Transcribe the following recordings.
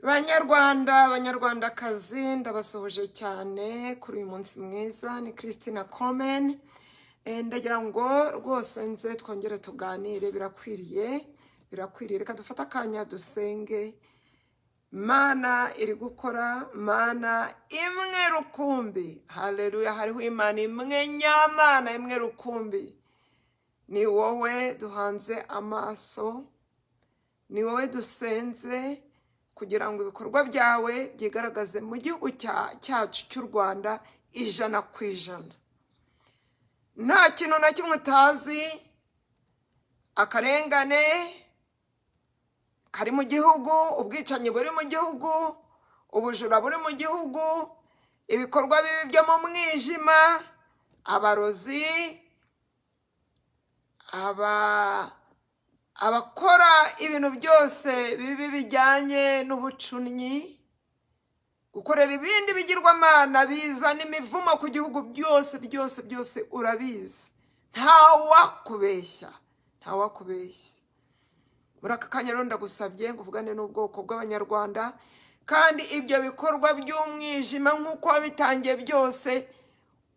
Banyarwandakazi ndabasuhuje cyane kuri uyu munsi mwiza. Ni Christina Komen. Ndagira ngo rwose nze twongere tuganire. Birakwiriye reka dufate akanya dusenge. Mana iri gukora, Mana imwe rukumbi. Haleluya, hariho Imana imwe nyamana, imwe rukumbi. Ni wowe duhanze amaso, ni wowe dusenze kugira ngo ibikorwa byawe byigaragaze mu gihugu cyacu cy'u Rwanda 100%. Nta kintu na kimwe utazi. Akarengane kari mu gihugu, ubwicanyi buri mu gihugu, ubujura buri mu gihugu, ibikorwa bibi byo mu mwijima, abarozi, abakora ibintu byose bibi bijyanye n'ubucunyi, gukorera ibindi bigirwamana bizana imivumo ku gihugu byose urabizi. Ntawakubeshya. Muri aka kanya rero ndagusabye ngo uvugane n'ubwoko bw'Abanyarwanda, kandi ibyo bikorwa by'umwijima nk'uko wabitangiye byose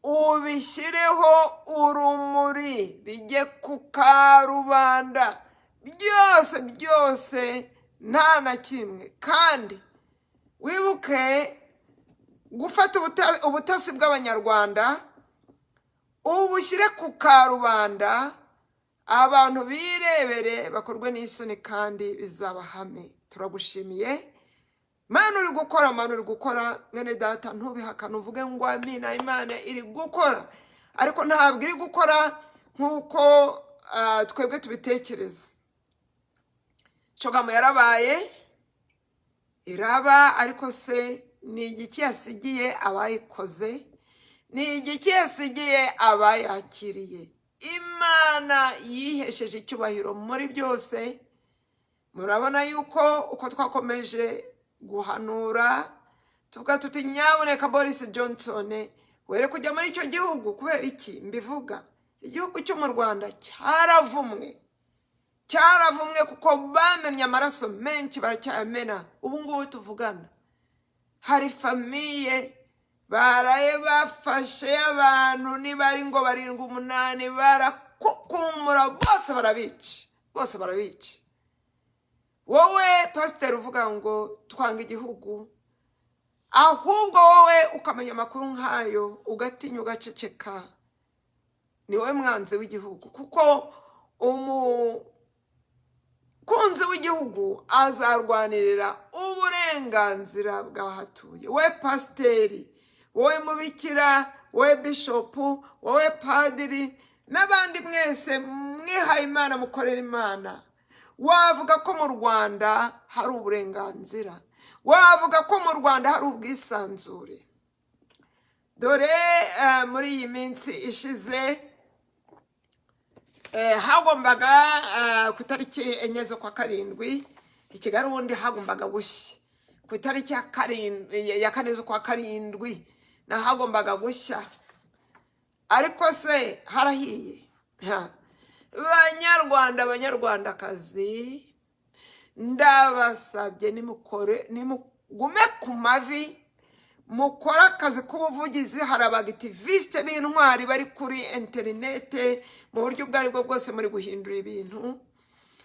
ubishyireho urumuri, bijye ku karubanda byose nta na kimwe. Kandi wibuke gufata ubutasi bw'Abanyarwanda ubushyire ku karubanda, abantu birebere bakorwe n'isoni kandi bizabahame. Turagushimiye Mana, uri gukora mwene data, ntubihakane, uvuge ngo amina. Imana iri gukora, ariko ntabwo iri gukora nk'uko twebwe tubitekereza. Shogamo yarabaye, iraba, ariko se ni igiki yasigiye abayikoze? Ni igiki yasigiye abayakiriye? Imana yihesheje icyubahiro muri byose. Murabona yuko uko twakomeje guhanura tuvuga tuti nyaboneka Boris Johnson were kujya muri icyo gihugu. Kubera iki mbivuga? Igihugu cyo mu Rwanda cyaravumwe kuko bamenye amaraso menshi, baracyamena. Ubu ngubu tuvugana hari famiye baraye bafashe abantu nibari ngo 7-8 barakukumura, bose barabica. Wowe pastor uvuga ngo twanga igihugu, ahubwo wowe ukamenya amakuru nkayo ugatinya ugaceceka, ni wowe mwanzi w'igihugu. Kuko umukunzi w'igihugu azarwanirira uburenganzira bw'abahatuye. Wowe pasiteri, wowe mubikira, wowe bishopu, wowe padiri, n'abandi mwese mwihaye Imana, mukorera Imana, wavuga ko mu Rwanda hari uburenganzira, wavuga ko mu Rwanda hari ubwisanzure. Dore muri iyi minsi ishize hagombaga ku itariki 4 z'ukwa karindwi i Kigali, ubundi hagombaga gushya ku itariki ya 4 z'ukwa karindwi, na hagombaga gushya, ariko se harahiye. Banyarwandakazi, ndabasabye nimugume ku mavi, mukora akazi k'ubuvugizi. Hari abagitivisite b'intwari bari kuri interinete mu buryo ubwo aribwo bwose muri guhindura ibintu.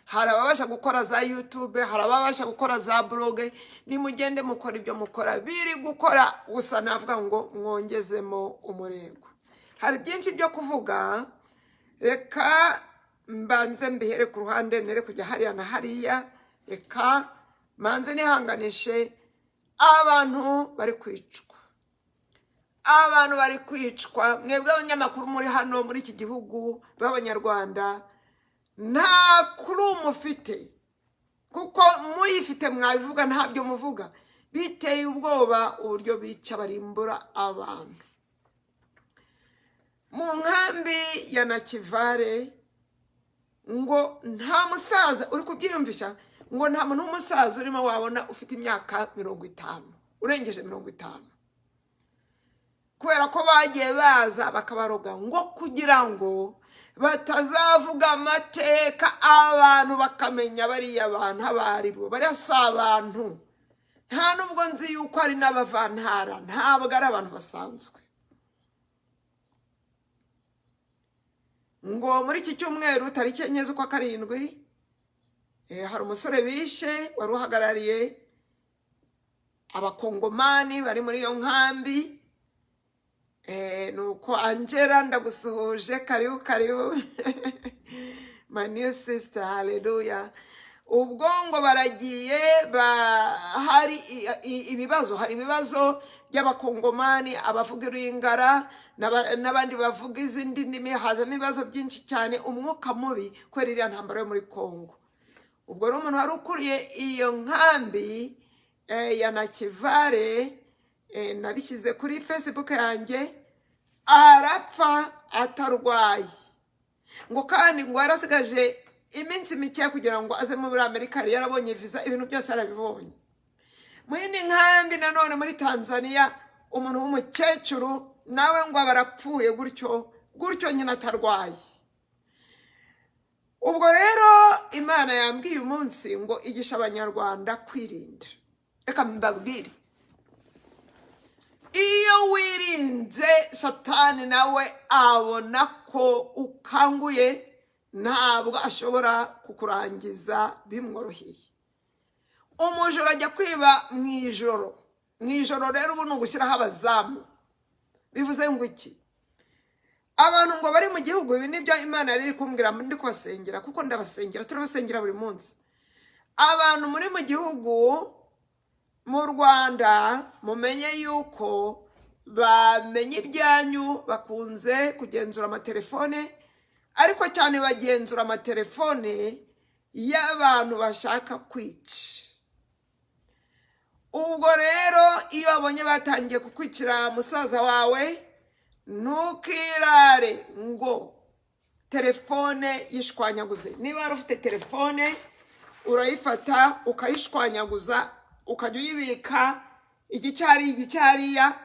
Hari ababasha gukora za YouTube, hari ababasha gukora za blog. Nimugende mukora ibyo mukora, biri gukora gusa navuga ngo mwongezemo umurego. Hari byinshi byo kuvuga, reka mbanze mbihere ku ruhande, nere kujya hariya na hariya. Reka manze nihanganishe abantu bari kwicwa. Mwebwe abanyamakuru muri hano muri iki gihugu b'Abanyarwanda, nta kuri mufite, kuko muyifite mwabivuga, ntabyo muvuga. Biteye ubwoba uburyo bica barimbura abantu. Mu nkambi ya Nakivale ngo nta musaza uri kubyiyumvisha, ngo nta muntu w'umusaza urimo wabona ufite imyaka 50, urengeje 50, kubera ko bagiye baza bakabaroga ngo kugira ngo batazavuga amateka, abantu bakamenya bariya abantu abaribo. Bariya si abantu, nta nubwo nzi yuko ari n'abavantara, ntabwo ari abantu basanzwe. Ngo muri iki cyumweru tariki 4 z'ukwa karindwi hari umusore bishe wari uhagarariye abakongomani bari muri iyo nkambi. Nuko Angela ndagusuhuje, karibu my new sister, hallelujah. Ubwo ngo baragiye hari ibibazo by'abakongomani abavuga Uringara n'abandi bavuga izindi ndimi, hazamo ibibazo byinshi cyane, umwuka mubi kubera iriya ntambara yo muri Kongo. Ubwo rero umuntu wari ukuriye iyo nkambi ya Nakivale, nabishyize kuri Facebook yanjye, arapfa atarwaye, ngo kandi ngo yarasigaje iminsi mike kugira ngo aze muri Amerika, yari yarabonye visa, ibintu byose arabibonye. Mu yindi nkambi nanone muri Tanzania, umuntu w'umukecuru nawe ngo barapfuye gutyo nyine atarwaye. Ubwo rero Imana yambwiye umunsi ngo igisha abanyarwanda kwirinda. Reka mbabwire, iyo wirinze Satani nawe abona ko ukanguye, ntabwo ashobora kukurangiza bimworoheye. Umujura ajya kwiba mu ijoro rero ubu ni ugushyiraho abazamu. Bivuze ngo iki? Abantu ngo bari mu gihugu, ibi nibyo Imana yari kumbwira, ndi kubasengera kuko ndabasengera, turabasengera buri munsi. Abantu muri mu gihugu mu Rwanda, mumenye yuko bamenye ibyanyu, bakunze kugenzura amatelefone, ariko cyane bagenzura amatelefone y'abantu bashaka kwica. Ubwo rero iyo abonye batangiye kukwicira musaza wawe, ntukirare ngo telefone yishwanyaguze. Niba wari ufite telefone, urayifata ukayishwanyaguza, ukajya uyibika igicyariya,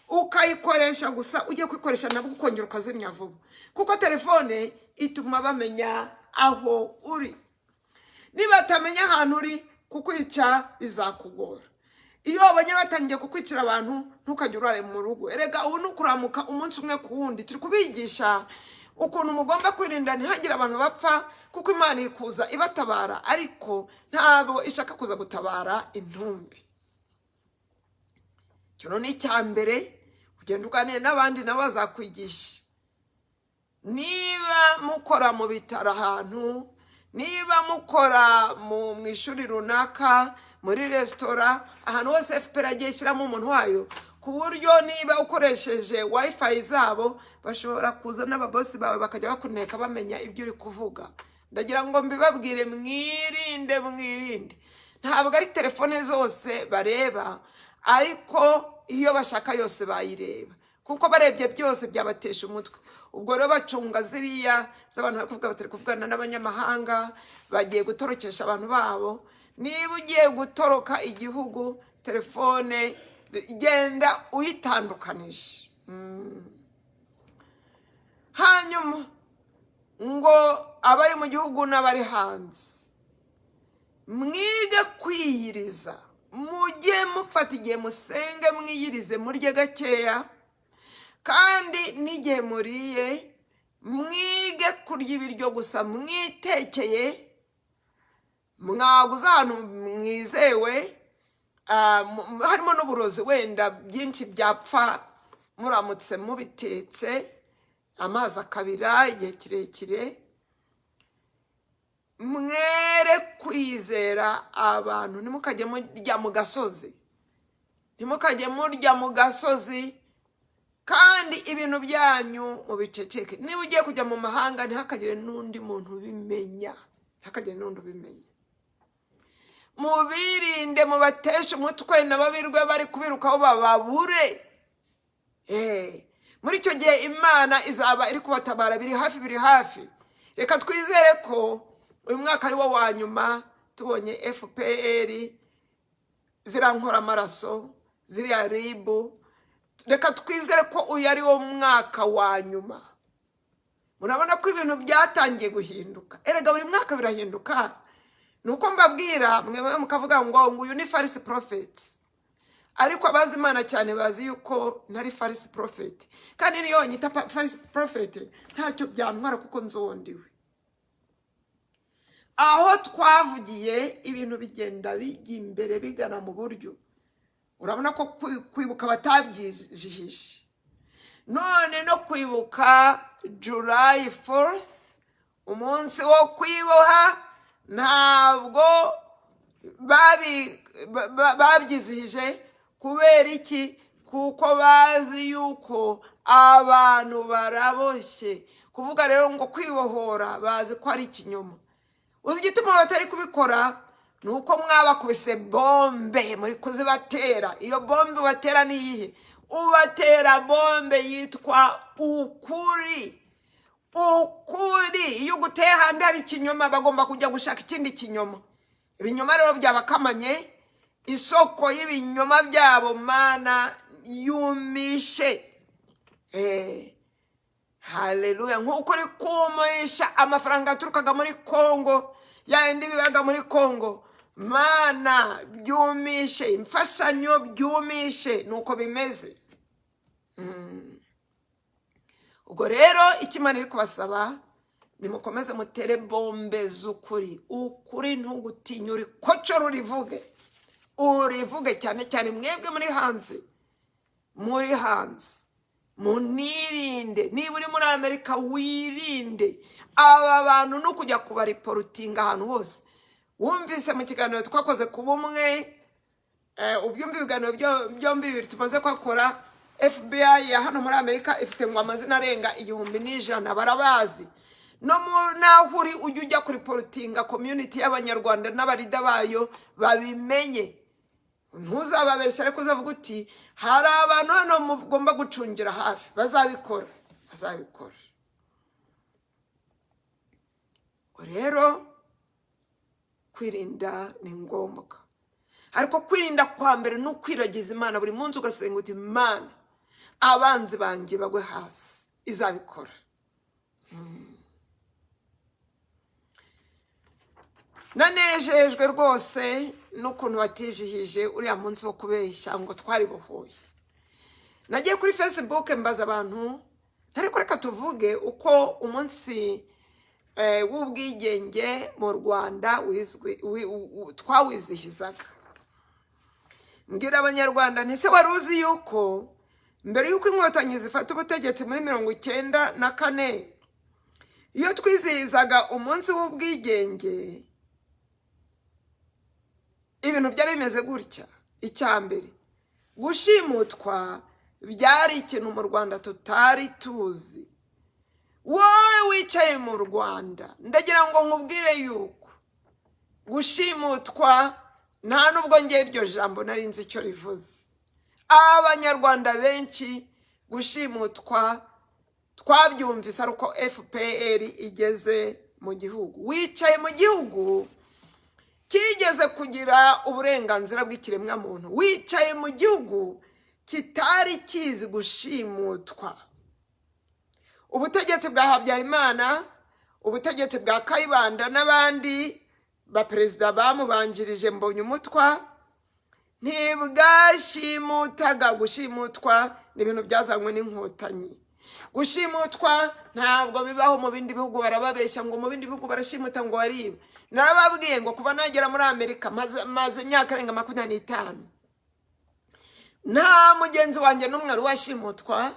ukayikoresha gusa, ugiye kwikoresha nabwo ukongera ukazimya vuba, kuko telefone ituma bamenya aho uri. Niba batamenya ahantu uri, kukwica bizakugora. Iyo abanye batangiye kukwicira abantu, ntukajya urare mu rugo. Erega ubu nukuramuka umunsi umwe ku wundi, turi kubigisha ukuntu mugomba kwirinda ntihagire abantu bapfa, kuko Imana iri kuza ibatabara, ariko ntabwo ishaka kuza gutabara intumbi. Kino ni icyambere, ugenda uganire n'abandi nabo bazakwigisha. Niba mukora mu bitaro ahantu, niba mukora mu ishuri runaka, muri resitora, ahantu hose FPR agiye ishyiramo umuntu wayo, ku buryo niba ukoresheje wifi zabo, bashobora kuza n'ababosi bawe bakajya bakuneka bamenya ibyo uri kuvuga. Ndagira ngo mbibabwire, mwirinde. Ntabwo ari telefone zose bareba, ariko iyo bashaka yose bayireba, kuko barebye byose byabatesha umutwe. Ubwo rero bacunga ziriya z'abantu bakuvuga batari kuvugana n'abanyamahanga, bagiye gutorokesha abantu babo. Niba ugiye gutoroka igihugu, telefone igenda uyitandukanije. Hanyuma ngo abari mu gihugu n'abari hanze, mwige kwiyiriza, mujye mufata igihe musenge, mwiyirize, murye gakeya, kandi n'igihe muriye mwige kurya ibiryo gusa mwitekeye, mwaguze ahantu mwizewe, harimo n'uburozi wenda byinshi byapfa muramutse mubitetse, amazi akabira igihe kirekire. Mwere kwizera abantu, ntimukajye murya mu gasozi, kandi ibintu byanyu mubiceceke. Niba ugiye kujya mu mahanga, ntihakagire n'undi muntu ubimenya, mubirinde, mubateshe umutwe, n'ababirwe bari kubirukaho bababure. Muri icyo gihe Imana izaba iri kubatabara, biri hafi. Reka twizere ko uyu mwaka ari wo wa nyuma tubonye FPR zirankora amaraso, ziriya ribu. Reka twizere ko uyu ari wo mwaka wa nyuma. Murabona ko ibintu byatangiye guhinduka. Erega buri mwaka birahinduka. Nuko mbabwira, mwe mukavuga ngo uyu ni false prophets. ariko abazi Imana cyane bazi yuko ntari false prophet, kandi niyo nyita false prophet ntacyo byantwara kuko nzondiwe. Aho twavugiye ibintu bigenda bijya imbere bigana mu buryo, urabona ko kwibuka batabyijijishe. None no kwibuka July 4th, umunsi wo kwiboha, ntabwo babyizihije. Kubera iki? Kuko bazi yuko abantu baraboshye. Kuvuga rero ngo kwibohora bazi ko ari ikinyoma. Uzi igituma batari kubikora? Nuko mwabakubise bombe muri kuzibatera. Iyo bombe ubatera ni iyihe? Ubatera bombe yitwa ukuri. Ukuri. Iyo uguteye handi hari ikinyoma, bagomba kujya gushaka ikindi kinyoma. Ibinyoma rero byabakamanye, isoko y'ibinyoma byabo Mana yumishe. Haleluya. Nk'uko uri kumisha amafaranga aturukaga muri Kongo, yandi bibaga muri Kongo, Mana byumishe, imfashanyo byumishe. Nuko bimeze. Ubwo rero ikimana iri kubasaba, nimukomeze mutere bombe z'ukuri. Ukuri ntugutinya, uri koco urivuge cyane cyane mwebwe muri hanze. Munirinde. Niba uri muri Amerika wirinde. Aba bantu no kujya kubariporutinga ahantu hose. Wumvise mu kiganiro twakoze ku bumwe, ubyumva ibiganiro byombi bibiri tumaze kwakora, FBI ya hano muri Amerika ifite ngo amazina arenga 1,100 barabazi. No naho uri ujya kuri porutinga community y'abanyarwanda n'abarida bayo babimenye. Ntuzababeshya ariko uzavuga uti hari abantu hano mugomba gucungira hafi. Bazabikora. Rero kwirinda ni ngombwa, ariko kwirinda kwa mbere no kwiragiza Imana buri munsi ugasenga uti Imana, abanzi banjye bagwe hasi. Izabikora. Nanejejwe rwose n'ukuntu batijihije uriya munsi wo kubeshya ngo twari bohoye. Nagiye kuri Facebook mbaza abantu, ariko reka tuvuge uko umunsi w'ubwigenge mu Rwanda twawizihizaga. Mbwira abanyarwanda nti se wari uzi yuko mbere yuko inkotanyi zifata ubutegetsi muri 1994, iyo twizihizaga umunsi w'ubwigenge, ibintu byari bimeze gutya. Icyambere, gushimutwa byari ikintu mu Rwanda tutari tuzi. Wowe wicaye mu Rwanda, ndagira ngo nkubwire yuko gushimutwa nta nubwo ngiye iryo jambo nari nzi icyo rivuze. Abanyarwanda benshi gushimutwa twabyumvise ariko FPR igeze mu gihugu. Wicaye mu gihugu kigeze kugira uburenganzira bw'ikiremwa muntu. Wicaye mu gihugu kitari kizi gushimutwa. Ubutegetsi bwa Habyarimana, ubutegetsi bwa Kayibanda n'abandi ba perezida bamubanjirije Mbonyumutwa ntibwashimutaga. Gushimutwa ni ibintu byazanywe n'inkotanyi. Gushimutwa ntabwo bibaho mu bindi bihugu. Barababeshya ngo mu bindi bihugu barashimuta ngo bariba. Narababwiye ngo kuva nagera muri Amerika maze imyaka arenga 25, nta mugenzi wanjye n'umwe wari washimutwa,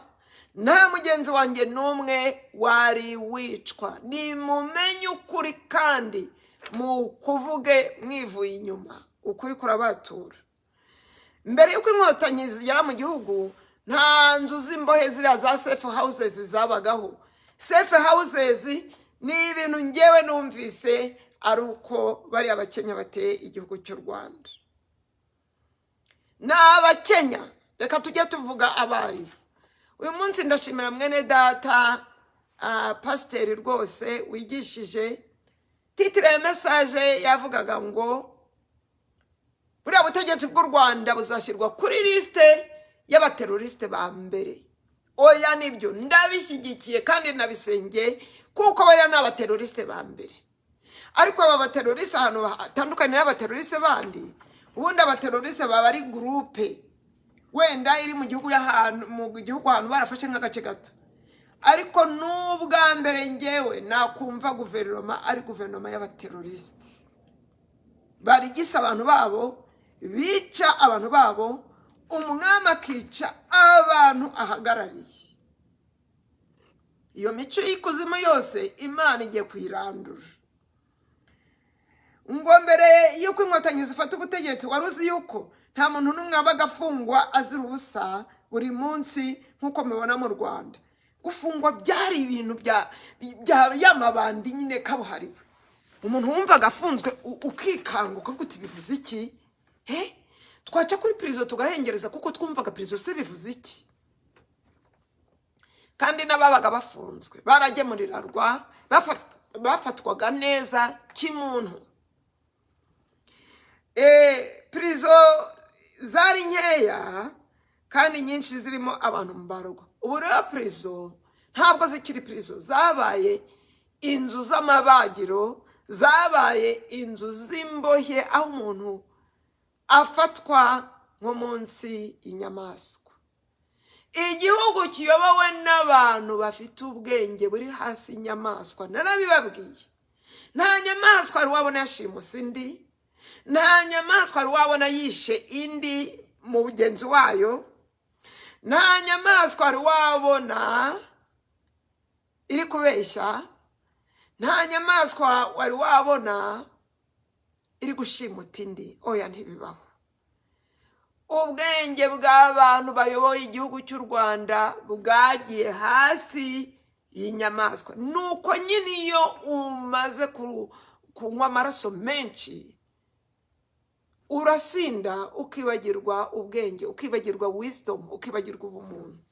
nta mugenzi wanjye n'umwe wari wicwa. Nimumenye ukuri kandi mukuvuge mwivuye inyuma. Ukuri kurabatura. Mbere yuko inkotanyi zigera mu gihugu, nta nzu z'imbohe ziriya za safe houses zabagaho. Safe houses ni ibintu ngewe numvise ari uko bari abakenya bateye igihugu cy'u Rwanda. N'abakenya, reka tujye tuvuga abari. Uyu munsi ndashimira mwene data pasiteri rwose wigishije. Titire ya message yavugaga ngo buriya butegetsi bw'u Rwanda buzashyirwa kuri liste y'abateroriste ba mbere. Oya nibyo ndabishyigikiye kandi nabisengeye kuko bariya ni abateroriste ba mbere. Ariko aba bateroriste ahantu hatandukanye n'abateroriste bandi, ubundi abateroriste baba ari groupe wenda iri mu gihugu ahantu barafashe nk'agace gato, ariko n'ubwa mbere ngewe nakumva guverinoma ari guverinoma y'abaterorisite barigisa abantu babo, bica abantu babo, umwami akica abantu ahagarariye. Iyo mico y'ikuzimu yose Imana igiye kuyirandura. Ngo mbere yuko inkotanyi zifata ubutegetsi wari uzi yuko nta muntu n'umwe wabaga afungwa azira ubusa buri munsi nk'uko mubibona mu Rwanda. Gufungwa byari ibintu y'amabandi nyine kabuhariwe. Umuntu wumvaga afunzwe ukikanguka uti bivuze iki? Twaca kuri prison tugahengereza kuko twumvaga prison se bivuze iki? Kandi n'ababaga bafunzwe baragemurirarwa, bafatwaga neza kimuntu. Prison zari nkeya kandi nyinshi zirimo abantu mbarwa. Ubu rero prison ntabwo zikiri prison, zabaye inzu z'amabagiro, zabaye inzu z'imbohe aho umuntu afatwa nko munsi y'inyamaswa. Igihugu kiyobowe n'abantu bafite ubwenge buri hasi y'inyamaswa. Narabibabwiye, nta nyamaswa wari wabona yashimuse indi, nta nyamaswa wari wabona yishe indi mu bugenzi wayo, nta nyamaswa wari wabona iri kubeshya, nta nyamaswa wari wabona iri gushimuta indi. Oya, ntibibaho. Ubwenge bw'abantu bayoboye igihugu cy'u Rwanda bwagiye hasi y'inyamaswa. Nuko nyine iyo umaze kunywa amaraso menshi urasinda, ukibagirwa ubwenge, ukibagirwa wisdom, ukibagirwa ubumuntu.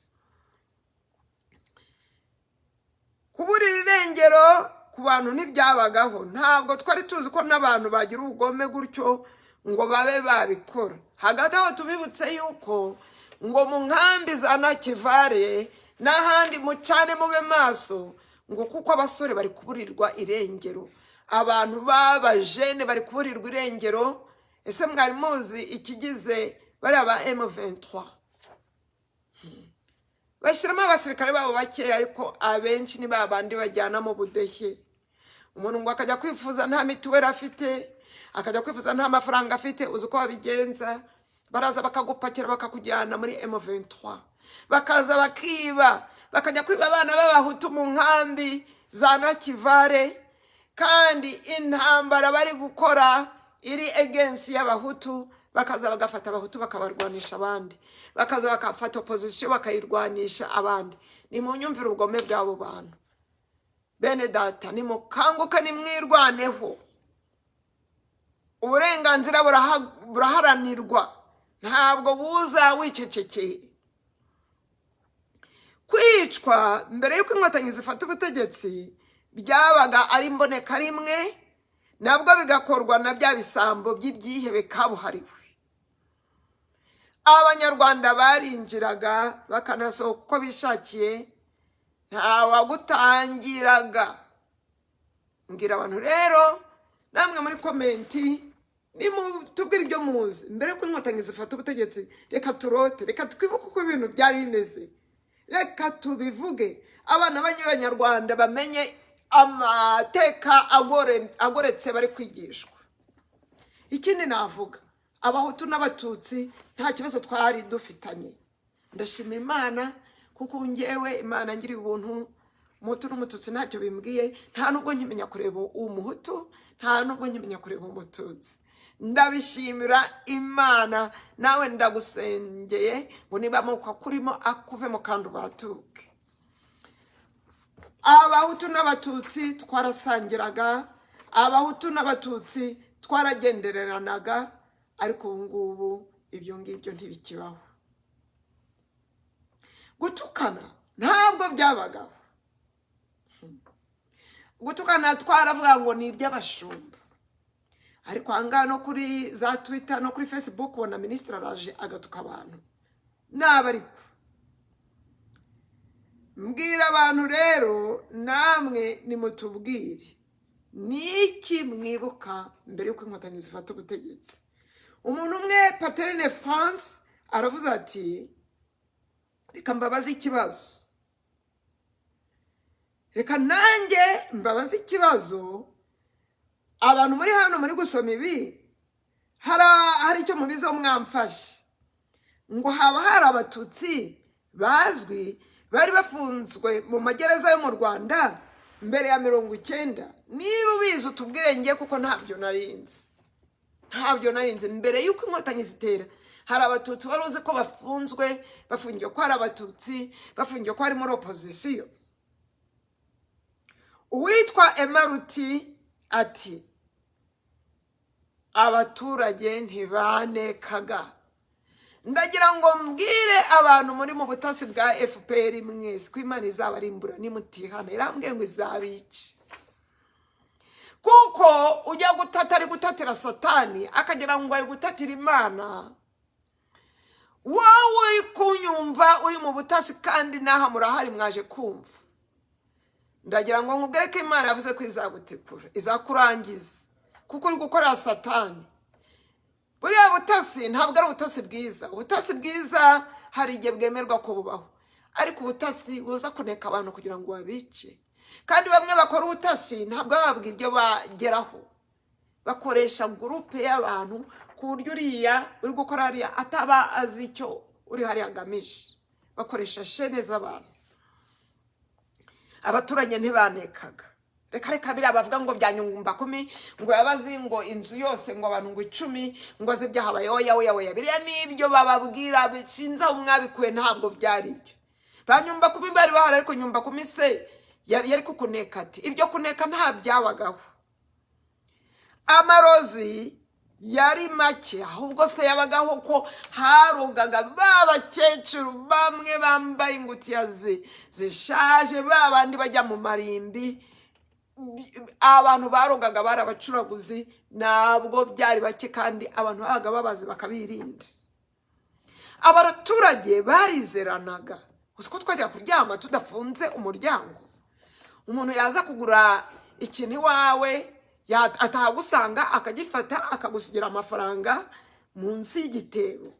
Kuburira irengero ku bantu ntibyabagaho. Ntabwo twari tuzi ko n'abantu bagira ubugome gutyo ngo babe babikora. Hagati aho tubibutse yuko ngo mu nkambi za Nakivale n'ahandi mucane mube maso, ngo kuko abasore bari kuburirwa irengero, abantu b'abajene bari kuburirwa irengero. Ese mwari muzi ikigize bariya ba M23? Bashyiramo abasirikare babo bakeya, ariko abenshi ni babandi bajyana mu budehe. Umuntu ngo akajya kwifuza nta mituweli afite, akajya kwifuza nta mafaranga afite, uzi uko babigenza? Baraza bakagupakira bakakujyana muri M23, bakaza bakiba, bakajya kwiba abana b'abahutu mu nkambi za Nakivale, kandi intambara bari gukora iri against y'abahutu, bakaza bagafata abahutu bakabarwanisha abandi, bakaza bakafata opposition bakayirwanisha abandi. Ni mu nyumvira ubugome bw'abo bantu. Bene data, ni mukanguka nimwirwaneho. Uburenganzira buraharanirwa, ntabwo buza wicecekeye. Kwicwa mbere yuko inkotanyi zifata ubutegetsi byabaga ari imboneka rimwe, nabwo bigakorwa na bya bisambo by'ibyihebe kabuhariwe. Abanyarwanda barinjiraga bakanasohoka uko bishakiye, nta wagutangiraga. Mbwira abantu rero namwe muri komenti nimutubwire ibyo muzi. Mbere yuko inkotanyi zifata ubutegetsi, reka turote, reka twibuke uko ibintu byari bimeze, reka tubivuge. Abana b'Abanyarwanda bamenye amateka agoretse bari kwigishwa. Ikindi navuga, abahutu n'abatutsi nta kibazo twari dufitanye. Ndashimira Imana kuko ngewe Imana ngira ubuntu. Umuhutu n'umututsi ntacyo bimbwiye, nta nubwo nkimenya kureba umuhutu, nta nubwo nkimenya kureba umututsi. Ndabishimira Imana. Nawe ndagusengeye ngo niba amoko akurimo akuvemo kandi ubatuke. Abahutu n'abatutsi twarasangiraga, abahutu n'abatutsi twaragendereranaga, ariko ubu ngubu ibyo ngibyo ntibikibaho. Gutukana ntabwo byabagaho. Gutukana twaravuga ngo ni iby'abashumba, ariko ahangaha no kuri za Twitter no kuri Facebook ubona minisitiri araje agatuka abantu. N'abariko mbwira abantu rero, namwe nimutubwire niki mwibuka mbere yuko inkotanyi zifata ubutegetsi. Umuntu umwe Paterine France aravuze ati reka mbabaze ikibazo, reka nanjye mbabaze ikibazo. Abantu muri hano muri gusoma ibi hari icyo mubizo mwamfashe, ngo haba hari abatutsi bazwi bari bafunzwe mu magereza yo mu Rwanda mbere ya 90. Niba ubizi utubwenge kuko ntabyo narinzi, mbere yuko inkotanyi zitera hari abatutsi wari uzi ko bafunzwe, bafungiye ko hari abatutsi, bafungiye ko hari muri opposition. Uwitwa Emaruti ati abaturage ntibanekaga. Ndagira ngo mbwire abantu muri mu butasi bwa FPR mwese ko Imana izabarimbura nimutihana. Irambwiye ngo izabice, kuko ujya gutata ari gutatira Satani akagira ngo ari gutatira Imana. Wowe uri kunyumva uri mu butasi kandi naha murahari mwaje kumva, ndagira ngo nkubwire ko Imana yavuze ko izagutikura, izakurangiza, kuko uri gukora Satani. Buriya butasi ntabwo ari ubutasi bwiza. Ubutasi bwiza hari igihe bwemerwa ko bubaho, ariko ubutasi buza kuneka abantu kugira ngo babice. Kandi bamwe bakora ubutasi ntabwo bababwira ibyo bageraho, bakoresha groupe y'abantu ku buryo uriya uri gukora hariya ataba azi icyo uri hari agamije. Bakoresha shene z'abantu. Abaturage ntibanekaga. Reka biriya bavuga ngo byanyumba 10 ngo yabazi ngo inzu yose ngo abantu ngo 10 ngo zibyahabaye. Oya biriya nibyo bababwira, bicinza umwabikuye, ntabwo byari byo. Banyumba 10 bari bahari, ariko nyumba 10 se yari kukuneka ati ibyo kuneka nta byabagaho. Amarozi yari make, ahubwo se yabagaho ko harogaga babakecuru bamwe bambaye ingutiya zishaje, babandi bajya mu marimbi. Abantu barogaga barabacuraguzi, nabwo byari bake kandi abantu babaga babazi bakabirinda. Abaturage barizeranaga. Uzi ko twajya kuryama tudafunze umuryango. Umuntu yaza kugura ikintu iwawe atahagusanga akagifata akagusigira amafaranga munsi y'igitebo.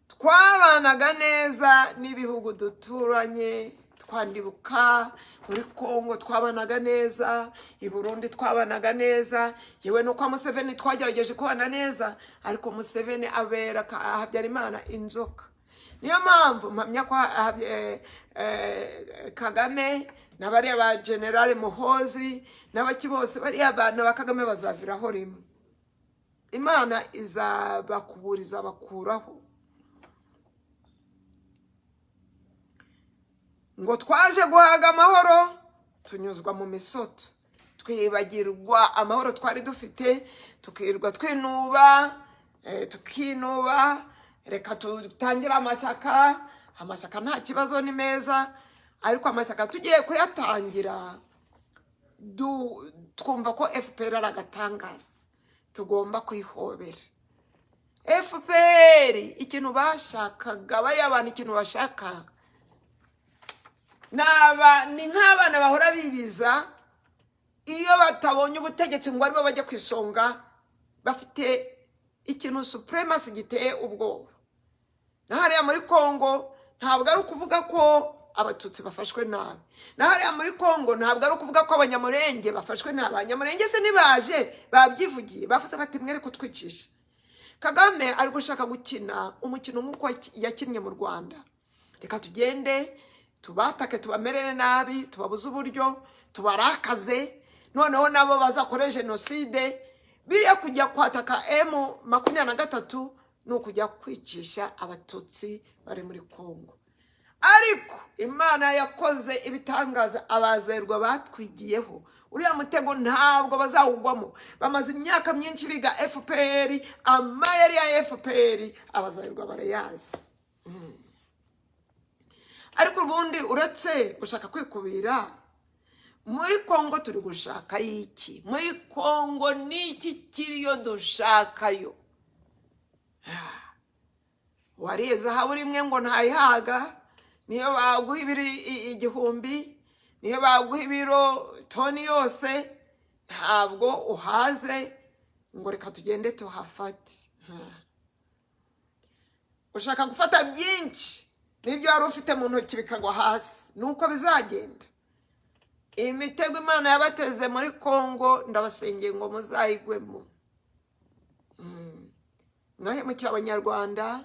Twabanaga neza n'ibihugu duturanye. Twandibuka muri Kongo twabanaga neza, i Burundi twabanaga neza, yewe no kwa Museveni twagerageje kubana neza, ariko Museveni abera Habyarimana inzoka. Niyo mpamvu mpamya ko Kagame n'abari ba General Muhozi n'abaki bose bari abantu ba Kagame bazaviraho rimwe. Imana izabakuburiza bakuraho. Ngo twaje guhaga amahoro tunyuzwa mu misoto, twibagirwa amahoro twari dufite, tukirwa twinuba, tukinuba. Reka tutangira amashyaka nta kibazo ni meza, ariko amashyaka tugiye kuyatangira twumva ko FPR ari agatangaza, tugomba kwihobera. FPR ikintu bashakaga, bari abantu ikintu bashaka ni nk'abana bahora biriza iyo batabonye ubutegetsi ngo aribo bajya kwisonga, bafite ikintu supremacy giteye ubwoba. Nahariya muri Kongo ntabwo ari ukuvuga ko abatutsi bafashwe nabi, nahariya muri Kongo ntabwo ari ukuvuga ko abanyamurenge bafashwe nabi. Abanyamurenge se nibaje babyivugiye, bavuze bati mwere kutwicisha. Kagame ari gushaka gukina umukino nk'uko yakinnye mu Rwanda. Reka tugende tubatake, tubamerere nabi, tubabuze uburyo, tubarakaze, noneho nabo bazakora genocide. Biriya kujya kwataka M23 no kujya kwicisha abatutsi bari muri Kongo. Ariko Imana yakoze ibitangaza, abazerwa batwigiyeho. Uriya mutego ntabwo bazawugwamo. Bamaze imyaka myinshi biga FPR, amayeri ya FPR abazerwa barayazi. Ariko ubundi uretse gushaka kwikubira, muri Kongo turi gushaka iki? Muri Kongo niki kiriyo dushakayo? Wariye zahabu rimwe ngo ntayihaga, niyo baguha igihumbi, niyo baguha ibiro toni yose, ntabwo uhaze ngo reka tugende tuhafate. ushaka gufata byinshi n'ibyo wari ufite mu ntoki bikagwa hasi. Nuko bizagenda. Imitego Imana yabateze muri Kongo ndabasengeye ngo muzayigwemo. Mwahemukiye Abanyarwanda,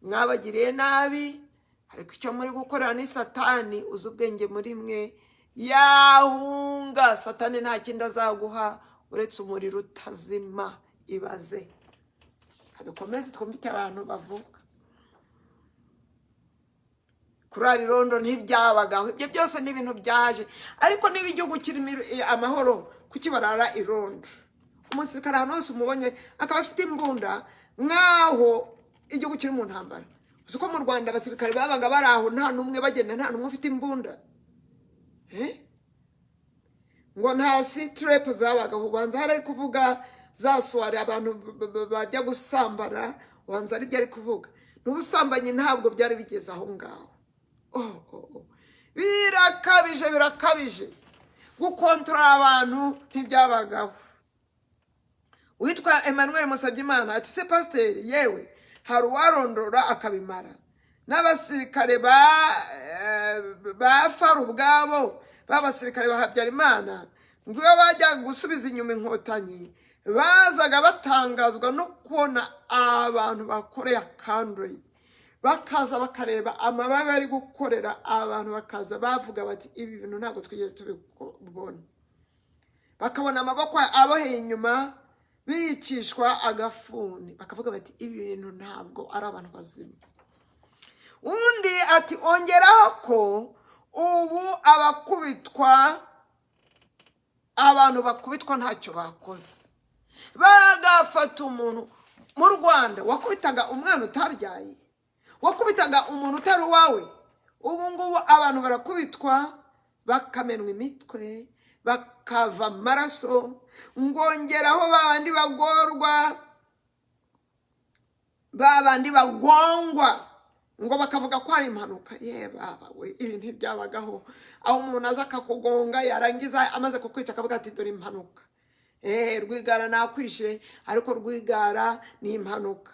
mwabagiriye nabi, ariko icyo muri gukorera ni Satani. Uzi ubwenge muri mwe yahunga. Satani nta kindi azaguha uretse umuriro utazima. Ibaze. Kadukomeze twumve icyo abantu bavuga. Kurara irondo ntibyabagaho. Ibyo byose ni ibintu byaje. Ariko niba igihugu kirimo amahoro, kuki barara irondo? Umusirikare ahantu hose umubonye akaba afite imbunda, nkaho igihugu kiri mu ntambara. Uzi ko mu Rwanda abasirikare babaga bari aho nta n'umwe bagenda, nta n'umwe ufite imbunda. Ngo nta sitrep zabaga. Ubanza hari kuvuga za soirée abantu bajya gusambara, ubanza ari byo ari kuvuga. N'ubusambanyi ntabwo byari bigeze aho ngaho. Birakabije. Gukontorora abantu ntibyabagaho. Witwa Emmanuel Musabyimana ati se pasteur, yewe hari uwarondora akabimara. N'abasirikare ba faru ubwabo, b'abasirikare ba Habyarimana, ngo iyo bajya gusubiza inyuma inkotanyi, bazaga batangazwa no kubona abantu bakoreye akandoyi. Bakaza bakareba amababi ari gukorera abantu, bakaza bavuga bati ibi bintu ntabwo twigeze tubibona. Bakabona amaboko aboheye inyuma bicishwa agafuni, bakavuga bati ibi bintu ntabwo ari abantu bazima. Undi ati ongeraho ko ubu abakubitwa, abantu bakubitwa ntacyo bakoze. Bagafata umuntu mu Rwanda wakubitaga umwana utabyaye, wakubitaga umuntu utari wawe. Ubu ngubu abantu barakubitwa bakamenwa imitwe, bakava amaraso. Ngongeraho babandi bagorwa, babandi bagongwa, ngo bakavuga ko ari impanuka. Ye baba we, ibi ntibyabagaho. Aho umuntu aza akakugonga, yarangiza amaze kukwica akavuga ati dore impanuka. Rwigara nakwishe, ariko Rwigara ni impanuka.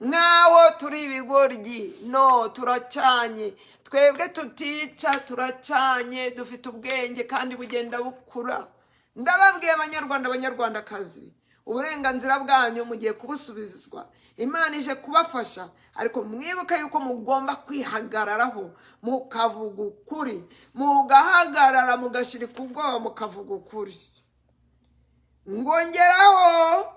Nkaho turi ibigoryi. No, turacanye. Twebwe tutica, turacanye, dufite ubwenge kandi bugenda bukura. Ndababwiye Abanyarwanda, Abanyarwandakazi, uburenganzira bwanyu mugiye kubusubizwa. Imana ije kubafasha, ariko mwibuke yuko mugomba kwihagararaho mukavuga ukuri, mugahagarara mugashirika ubwoba mukavuga ukuri. Ngongeraho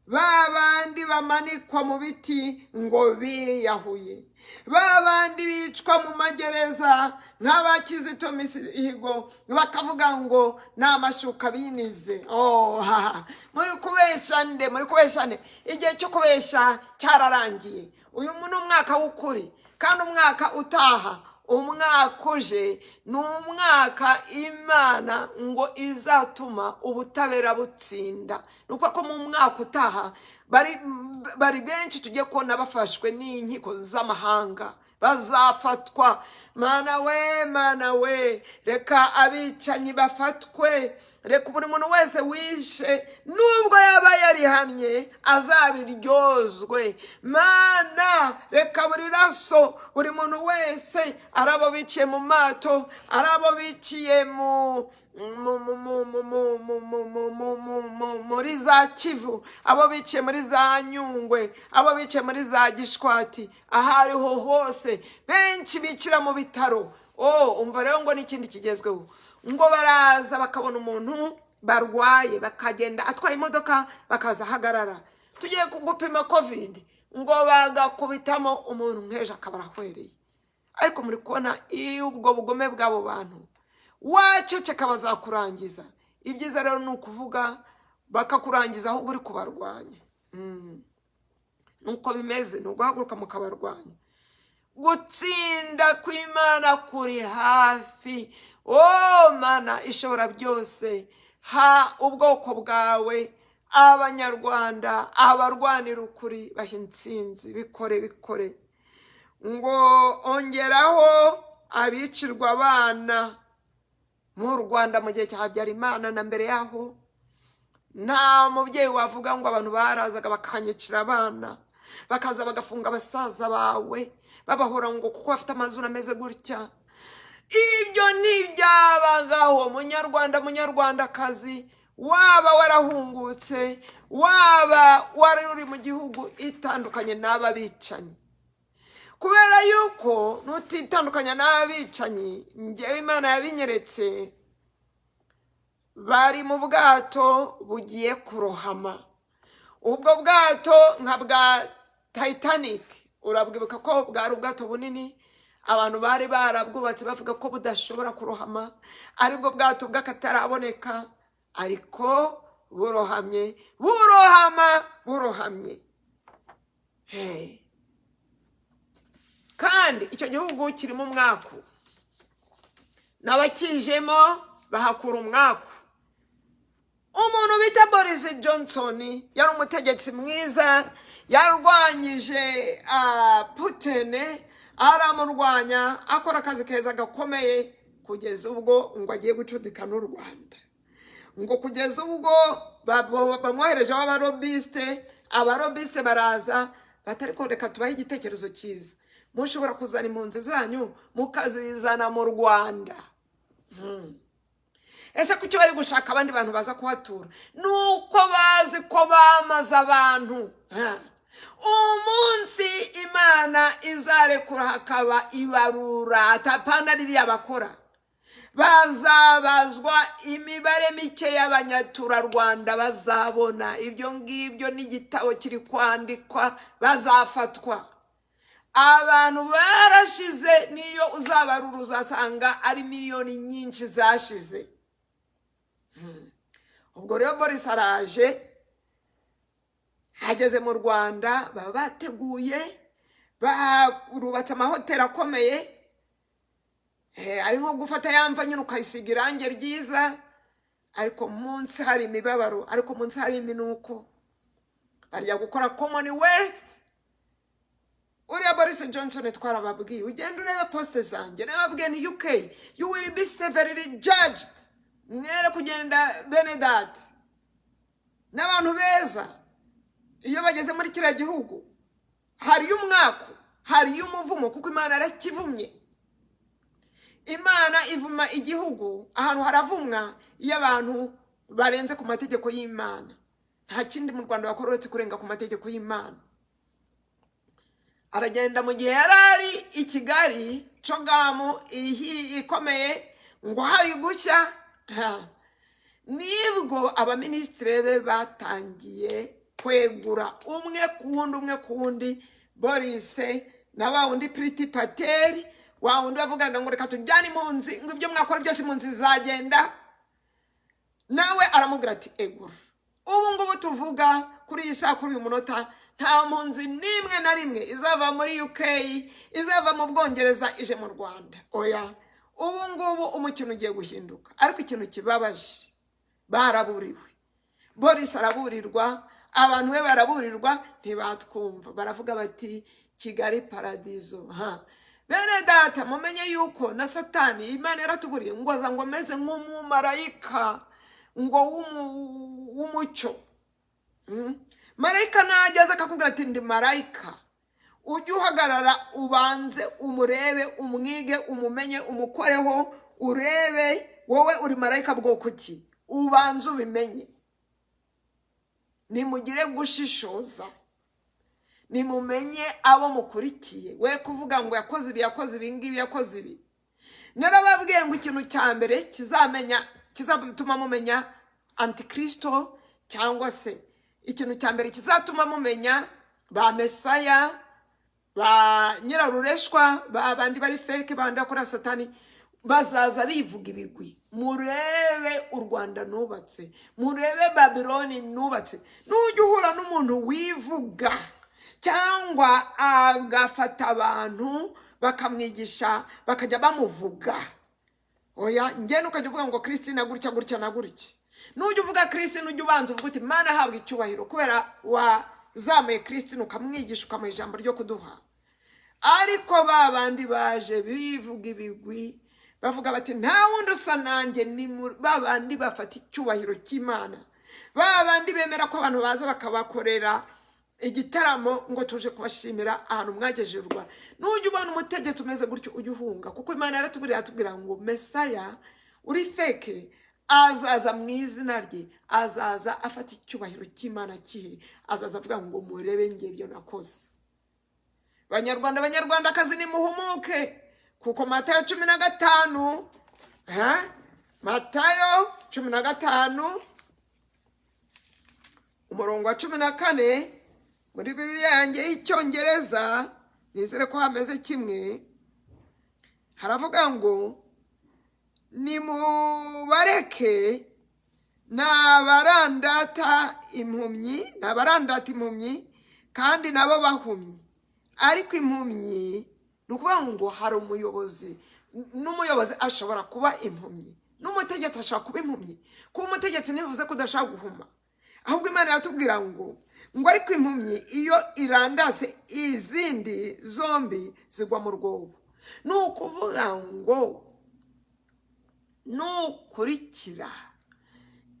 babandi bamanikwa mu biti ngo biyahuye, babandi bicwa mu magereza nk'abakize Mihigo, bakavuga ngo n'amashuka binize. Muri kubeshane. Igihe cyo kubesha cyararangiye. Uyu ni umwaka w'ukuri, kandi umwaka utaha, umwaka uje ni umwaka Imana ngo izatuma ubutabera butsinda. Nuko ko mu mwaka utaha bari benshi tugiye kubona bafashwe n'inkiko z'amahanga, bazafatwa. Mana we, reka abicanyi bafatwe. Reka buri muntu wese wishe, nubwo yaba yarihamye, azabiryozwe. Mana, reka buri raso, buri muntu wese, arabo biciye mu mato, arabo biciye muri za Kivu, abo biciye muri za Nyungwe, abo biciye muri za Gishwati, ahariho hose, benshi bicira mu bitaro. Umva rero ngo n'ikindi kigezweho, ngo baraza bakabona umuntu barwaye, bakagenda atwaye imodoka, bakaza hagarara, tugiye kugupima covid, ngo bagakubitamo umuntu nk'ejo akaba arahwereye. Ariko muri kubona ubwo bugome bw'abo bantu, waceceka bazakurangiza. Ibyiza rero ni ukuvuga bakakurangiza aho uri kubarwanya. Nuko bimeze, ni uguhaguruka mukabarwanya. Gutsinda kw'Imana kuri hafi. Mana ishobora byose, ha ubwoko bwawe, Abanyarwanda, abarwanira ukuri, baha intsinzi. Bikore. Ngo ongeraho abicirwa abana mu Rwanda mu gihe cya Habyarimana na mbere yaho. Nta mubyeyi wavuga ngo abantu barazaga bakanyicira abana. bakaza bagafunga abasaza bawe babahora ngo kuko bafite amazuru ameze gutya. Ibyo ntibyabagaho munyarwandakazi, waba warahungutse, waba wari uri mu gihugu itandukanye n'aba bicanyi. Kubera yuko nutitandukanya n'aba bicanyi, njyewe Imana yabinyeretse, bari mu bwato bugiye kurohama. Ubwo bwato nka bwa Titanic, urabwibuka ko bwari ubwato bunini, abantu bari barabwubatse bavuga ko budashobora kurohama, aribwo bwato bw'akataraboneka, ariko burohamye. Kandi icyo gihugu kirimo umwaku, n'abakijemo bahakura umwaku. Umuntu bita Boris Johnson yari umutegetsi mwiza, yarwanyije Putin, aramurwanya, akora akazi keza gakomeye, kugeza ubwo ngo agiye gucudika n'u Rwanda. Ngo kugeza ubwo bamwoherejeho abarobiste baraza batari ko reka tubahe igitekerezo cyiza, mushobora kuzana impunzi zanyu mukazizana mu Rwanda. Ese kuki bari gushaka abandi bantu baza kuhatura? Nuko bazi ko bamaze abantu. Umunsi Imana izarekura hakaba ibarura, atapana ririya bakora, bazabazwa imibare mike y'abanyaturarwanda bazabona. Ibyo ngibyo n'igitabo kiri kwandikwa, bazafatwa. Abantu barashize, niyo uzabarura uzasanga ari miliyoni nyinshi zashize. Ubwo rero Boris araje, ageze mu Rwanda, baba bateguye, barubatse amahoteli akomeye, ari nko gufata yamva nyine ukayisiga irangi ryiza, ariko munsi hari imibabaro, ariko munsi hari iminuko. Barya gukora Commonwealth. Uriya Boris Johnson twarababwiye, ugenda ureba poste zanjye, nababwiye ni UK, you will be severely judged. Mwere kugenda Benedat n'abantu beza, iyo bageze muri kiriya gihugu hari umwaku, hari umuvumo, kuko Imana arakivumye. Imana ivuma igihugu, ahantu haravumwa iyo abantu barenze ku mategeko y'Imana. Nta kindi mu Rwanda bakora uretse kurenga ku mategeko y'Imana. Aragenda mu gihe yarari i Kigali, Cogamu ikomeye, ngo hari gushya. Nibwo abaministre be batangiye kwegura umwe ku wundi. Boris na wa wundi Priti Patel, wa wundi bavugaga ngo reka tujyane impunzi, ngo ibyo mwakora byose impunzi zagenda, nawe aramubwira ati egura. Ubu ngubu tuvuga kuri iyi saa, kuri uyu munota, nta mpunzi nimwe na rimwe izava muri UK, izava mu Bwongereza ije mu Rwanda. Oya, ubu ngubu umukino ugiye guhinduka. Ariko ikintu kibabaje, baraburiwe. Boris araburirwa, abantu be baraburirwa, ntibatwumva. Baravuga bati Kigali paradizo. Bene data, mumenye yuko na Satani Imana yaratuburiye ngo aza ngo ameze nk'umumarayika ngo w'umucyo. Marayika najyaza akakubwira ati ndi marayika, ujye uhagarara ubanze umurebe, umwige, umumenye, umukoreho, urebe wowe uri marayika bwoko ki, ubanze ubimenye. Nimugire gushishoza, nimumenye abo mukurikiye, we kuvuga ngo yakoze ibi ngibi, yakoze ibi. Narababwiye ngo ikintu cya mbere kizatuma mumenya Antikristo, cyangwa se ikintu cya mbere kizatuma mumenya ba Mesaya, ba nyirarureshwa, ba bandi bari fake, bandi bakora Satani, bazaza bivuga ibigwi. Murebe u Rwanda nubatse, murebe Babiloni nubatse. Nujya uhura n'umuntu wivuga cyangwa agafata abantu bakamwigisha bakajya bamuvuga, oya njye nukajya uvuga ngo Christine gutya na gutya. Nujya uvuga Christine ujya ubanza uvuga uti Mana habwa icyubahiro, kubera wazamuye Christine ukamwigisha ukamuha ijambo ryo kuduha. Ariko babandi baje bivuga ibigwi, bavuga bati nta wundi usa nanjye, ni babandi bafata icyubahiro cy'Imana, babandi bemera ko abantu baza bakabakorera igitaramo ngo tuje kubashimira ahantu mwagejeje u Rwanda. Nujya ubona umutegetsi umeze gutyo ujye uhunga, kuko Imana yaratubwira ngo Mesaya uri feke azaza mu izina rye, azaza afata icyubahiro cy'Imana kihe, azaza avuga ngo murebe ngiye ibyo nakoze. Banyarwanda banyarwandakazi nimuhumuke, kuko Matayo 15 Matayo 15 umurongo wa 14 muri Bibiliya yanjye y'Icyongereza, nizere ko hameze kimwe, haravuga ngo nimubareke n'abarandata impumyi kandi nabo bahumye. Ariko impumyi ni ukuvuga ngo hari umuyobozi, n'umuyobozi ashobora kuba impumyi, n'umutegetsi ashobora kuba impumyi. Kuba umutegetsi ntibivuze ko udashaka guhuma, ahubwo Imana yatubwira ngo ariko impumyi iyo irandase izindi zombi zigwa mu rwobo. Ni ukuvuga ngo nukurikira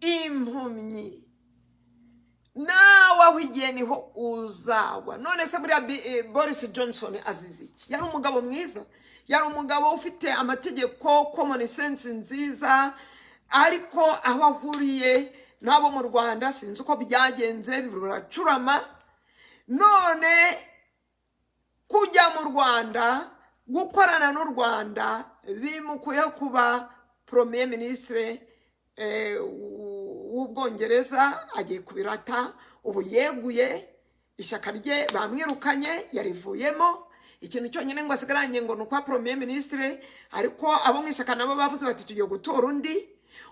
impumyi nawe aho igihe niho uzagwa. None se buriya Boris Johnson azize iki? Yari umugabo mwiza, yari umugabo ufite amategeko, common sense nziza, ariko aho ahuriye nabo mu Rwanda sinzi uko byagenze, biracurama. None kujya mu Rwanda gukorana n'u Rwanda bimukuye kuba premier ministre w'Ubwongereza, agiye kubirata. Ubu yeguye, ishyaka rye bamwirukanye, yarivuyemo. Ikintu cyonyine ngo asigaranye ngo nuko premier ministre, ariko abo mu ishyaka nabo bavuze bati tugiye gutora undi.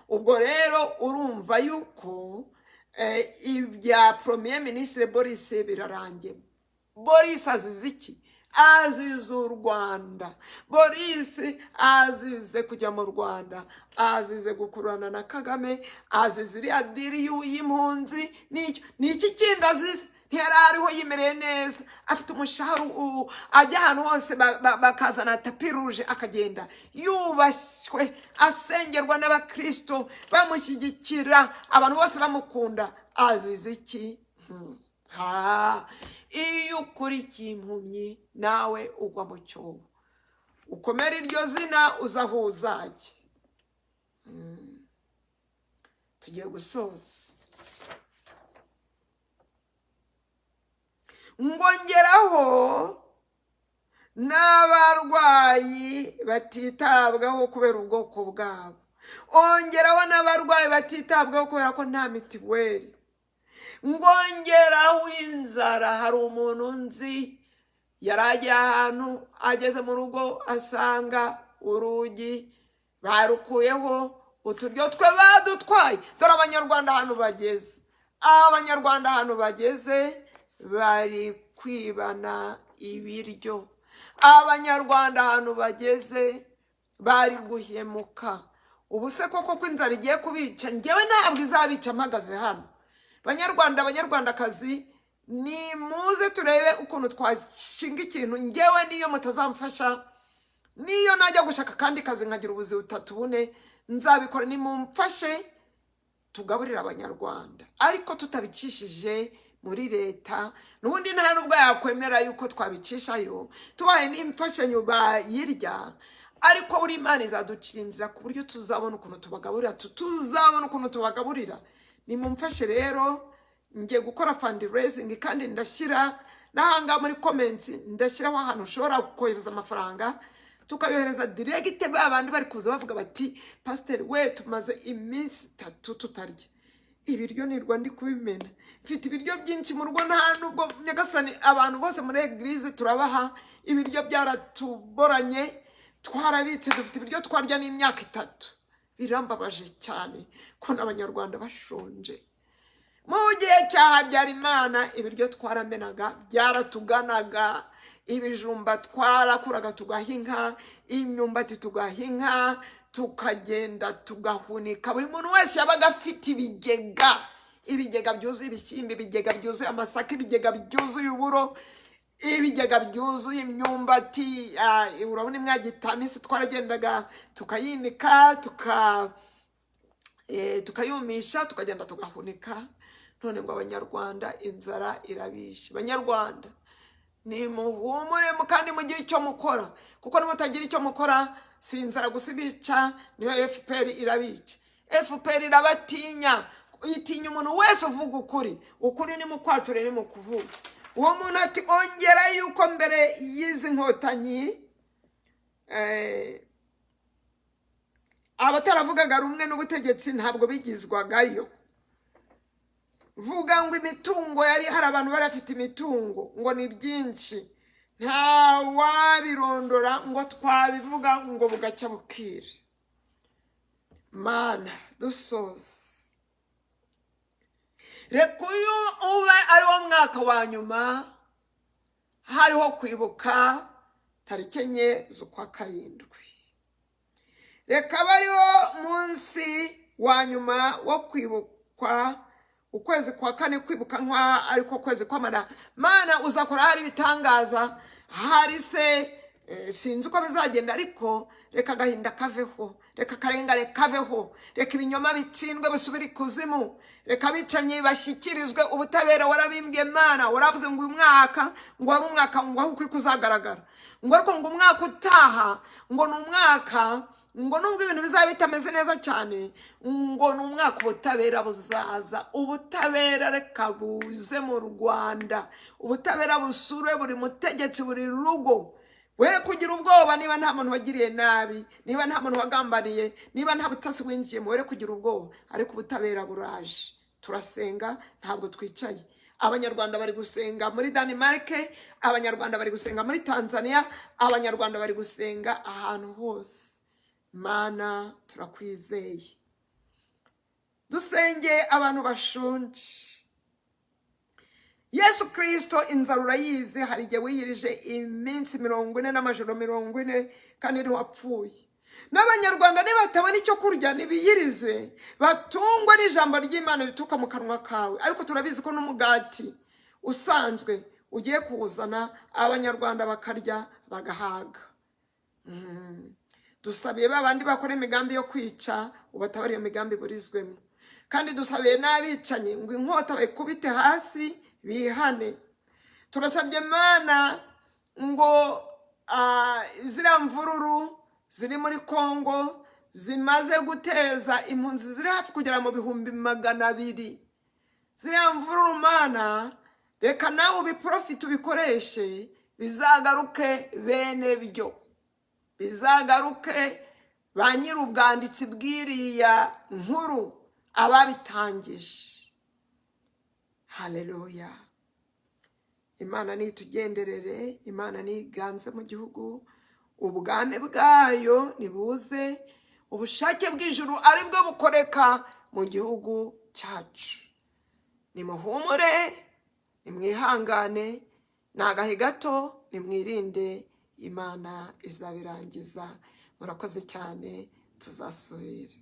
Ubwo rero urumva yuko ibya premier ministre Boris birarangiye. Boris azize iki? Azize u Rwanda. Boris azize kujya mu Rwanda, azize gukurana na Kagame, azize iriya diri y'impunzi. Niki kindi azize? Ntiyari ariho yimereye neza, afite umushahara, ajya ahantu hose bakazana tapi ruje akagenda yubashywe, asengerwa n'abakristo bamushyigikira, abantu bose bamukunda. Azize iki? Iyo ukurikiye impumyi nawe ugwa mu cyobo. Ukomera iryo zina uzaho uzajya. Tugiye gusoza. Ngongeraho n'abarwayi batitabwaho kubera ubwoko bwabo. Ongeraho n'abarwayi batitabwaho kubera ko nta mitiweli. Ngongeraho inzara. Hari umuntu nzi yaragiye ahantu, ageze mu rugo asanga urugi barukuyeho, uturyo twe badutwaye. Dore Abanyarwanda ahantu bageze. Abanyarwanda ahantu bageze bari kwibana ibiryo. Abanyarwanda ahantu bageze bari guhemuka. Ubu se koko ko inzara igiye kubica? Ngewe ntabwo izabica mpagaze hano. Banyarwanda banyarwandakazi, ni muze turebe ukuntu twashinga ikintu. Ngewe niyo mutazamfasha, niyo najya gushaka kandi kazi nkagira ubuzi butatu bune, nzabikora. Ni mumfashe tugaburira Abanyarwanda, ariko tutabicishije muri leta. Nubundi nta nubwo yakwemera yuko twabicishayo, tubaye n'imfashanyo bayirya. Ariko buri Imana izaducira inzira ku buryo tuzabona ukuntu tubagaburira. Nimumfashe rero, ngiye gukora fundraising, kandi ndashyira n'ahanga muri comments, ndashyiraho ahantu ushobora kohereza amafaranga tukayohereza direct. Babandi bari kuza bavuga bati pastor we tumaze iminsi 3 tutarya ibiryo, nirwa ndi kubimena, mfite ibiryo byinshi mu rugo, nta nubwo Nyagasani abantu bose muri eglise turabaha ibiryo, byaratuboranye, twarabitse, dufite ibiryo twarya n'imyaka 3. Birambabaje cyane ko n'Abanyarwanda bashonje. Mu gihe cya Habyarimana ibiryo twaramenaga, byaratuganaga. Ibijumba twarakuraga tugahinka, imyumbati tugahinka, tukagenda tugahunika. Buri muntu wese yabaga afite ibigega byuzuye ibishyimbo, ibigega byuzuye amasaka, ibigega byuzuye uburo, ibigega byuzuye imyumbati. Urabona imwagitamisi twaragendaga tukayinika, tukayumisha, tukagenda tugahunika, none ngo abanyarwanda inzara irabishe. Banyarwanda nimuhumure kandi mugire icyo mukora, kuko nimutagira icyo mukora si inzara gusa ibica, niyo FPR irabica. FPR irabatinya, itinya umuntu wese uvuga ukuri ni mu kwature ni mu kuvuga. Uwo muntu ati ongera yuko mbere y'izi nkotanyi abataravugaga rumwe n'ubutegetsi ntabwo bigizwagayo. Vuga ngo imitungo hari abantu bari afite imitungo ngo ni byinshi, nta wabirondora ngo twabivuga ngo bugacya bukire. Mana dusoze, reka uyu ube ari wo mwaka wa nyuma hariho kwibuka tariki 4 z'ukwa karindwi. Reka bariho munsi wa nyuma wo kwibukwa ukwezi kwa 4, kwibuka nkwa ariko kwezi kw'amara. Mana uzakora hari bitangaza, hari se sinzi uko bizagenda, ariko reka gahinda kaveho, reka karengane kaveho, reka ibinyoma bitsindwe bisubire ikuzimu, reka bicanyi bashyikirizwe ubutabera. Warabimbye Mana, waravuze ngo uyu mwaka ngo ari umwaka ngo aho ukuri kuzagaragara, ngo ariko ngo umwaka utaha ngo ni umwaka ngo nubwo ibintu bizaba bitameze neza cyane, ngo ni umwaka ubutabera buzaza. Ubutabera reka buze mu Rwanda, ubutabera busure buri mutegetsi, buri rugo. Were kugira ubwoba niba nta muntu wagiriye nabi, niba nta muntu wagambaniye, niba nta butasi winjiyemo, were kugira ubwoba, ariko ubutabera buraje. Turasenga, ntabwo twicaye. Abanyarwanda bari gusenga muri Denmark, abanyarwanda bari gusenga muri Tanzania, abanyarwanda bari gusenga ahantu hose. Mana turakwizeye, dusenge abantu bashonje. Yesu Kristo inzara urayizi, hari igihe wiyirije iminsi 40 n'amajoro 40 kandi ntiwapfuye. N'abanyarwanda nibatabona icyo kurya nibiyirize, batungwa n'ijambo ry'Imana rituka mu kanwa kawe. Ariko turabizi ko n'umugati usanzwe ugiye kuwuzana, abanyarwanda bakarya bagahaga. Dusabiye babandi bakora imigambi yo kwica, ubatabara iyo migambi burizwemo. Kandi dusabiye n'abicanye ngo inkota bayikubite hasi bihane. Turasabye Mana ngo ziriya mvururu ziri muri Kongo zimaze guteza impunzi ziri hafi kugera mu 200,000. Ziriya mvururu Mana, reka nawe ubiprofite ubikoreshe, bizagaruke bene byo, bizagaruke ba nyir'ubwanditsi bwiriya nkuru ababitangije. Haleluya. Imana nitugenderere, Imana niganze mu gihugu, ubwame bwayo nibuze, ubushake bw'ijuru ari bwo bukoreka mu gihugu cyacu. Nimuhumure, nimwihangane, nagahe gato, nimwirinde, Imana izabirangiza. Murakoze cyane, tuzasubira.